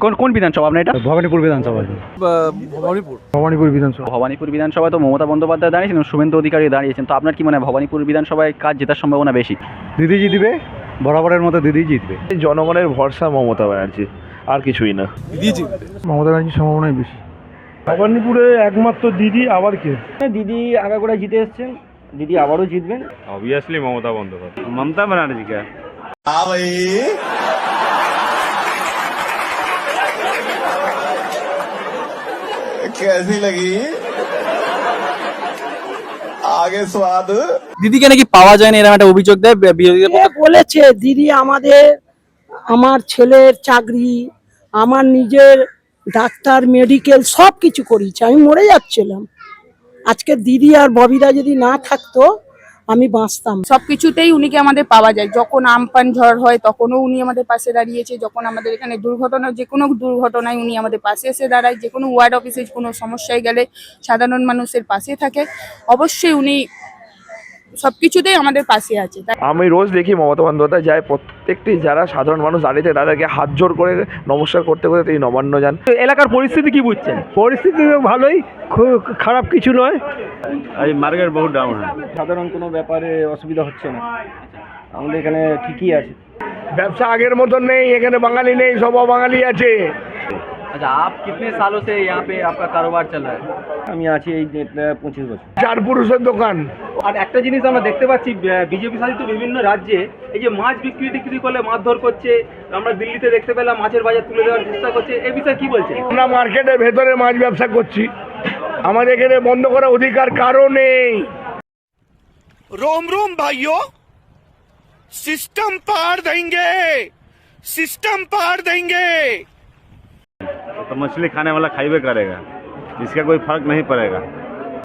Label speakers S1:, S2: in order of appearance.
S1: কোন কোন বিধানসভা আপনার এটা?
S2: ভবানীপুর বিধানসভা।
S1: ভবানীপুর বিধানসভায় তো মমতা বন্দ্যোপাধ্যায় দাঁড়িয়েছেন, শুভেন্দু অধিকারী দাঁড়িয়েছেন, তো আপনার কি মনে হয় ভবানীপুর বিধানসভায় কাজ জেতার সম্ভাবনা বেশি?
S2: দিদি জিতবে, বরাবরের মতো দিদি জিতবে।
S3: জনগণের ভরসা মমতা ব্যানার্জি, আর কিছুই না।
S2: মমতা ব্যানার্জির সম্ভাবনাই বেশি।
S3: ভবানীপুরে একমাত্র দিদি, আবার কে?
S1: দিদি আগাগোড়া জিতে এসছেন, দিদি আবারও জিতবেন।
S3: অবভিয়াসলি মমতা বন্দ্যোপাধ্যায়, মমতা ব্যানার্জি কে।
S4: कैसी लगी आगे स्वाद?
S1: দিদিকে নাকি পাওয়া যায় না, এরকম একটা অভিযোগ দেয় বিরোধীদের
S5: কে বলেছে? দিদি আমার ছেলের চাকরি, আমার নিজের ডাক্তার, মেডিকেল সব কিছু করিয়েছে। আমি মরে যাচ্ছিলাম, আজকে দিদি আর ববিদা যদি না থাকতো আমি বাঁচতাম।
S6: সবকিছুতেই উনিকে আমাদের পাওয়া যায়। যখন আমফান ঝড় হয় তখনও উনি আমাদের পাশে দাঁড়িয়েছে, যখন আমাদের এখানে দুর্ঘটনা, যে কোনো দুর্ঘটনায় উনি আমাদের পাশে এসে দাঁড়ায়, যে কোনো ওয়ার্ড অফিসে কোনো সমস্যায় গেলে সাধারণ মানুষের পাশে থাকে। অবশ্যই উনি সবকিছুতেই আমাদের পাশে আছে।
S3: আমি রোজ দেখি মমতা বন্দ্যোপাধ্যায় যায় প্রত্যেকটি যারা সাধারণ মানুষ দাঁড়িয়ে তাদেরকে হাত জোর করে নমস্কার করতে করতে তিনি নবান্ন যান।
S1: এলাকার পরিস্থিতি কি বুঝছেন?
S2: পরিস্থিতি ভালোই, খুব খারাপ কিছু নয়।
S3: এই মার্কেট বহু ডাউন।
S1: সাধারণ কোনো ব্যাপারে অসুবিধা হচ্ছে না, আমাদের এখানে ঠিকই আছে।
S3: ব্যবসা আগের মতন নেই, এখানে বাঙালি নেই, সব বাঙালি আছে।
S1: আচ্ছা, आप कितने सालों से यहाँ पे आपका कारोबार चल रहा है? আমি আছি এই 25 বছর।
S3: চার পুরুষের দোকান।
S1: আর একটা জিনিস আমরা দেখতে পাচ্ছি, বিজেপি শাসিত বিভিন্ন রাজ্যে এই যে মাছ বিক্রি করলে মারধর করছে, আমরা দিল্লিতে দেখতে পেলাম মাছের বাজার তুলে দেওয়ার চেষ্টা করছে, এই বিষয়ে কি বলছেন?
S3: আমরা মার্কেটের ভেতরে মাছ ব্যবসা করছি, আমাদের এখানে বন্ধ করার অধিকার কারো নেই।
S7: रोम रोम भाइयों, सिस्टम पार देंगे, सिस्टम पार देंगे।
S8: तो मछली खाने वाला खाइबे करेगा, इसका कोई फर्क नहीं पड़ेगा।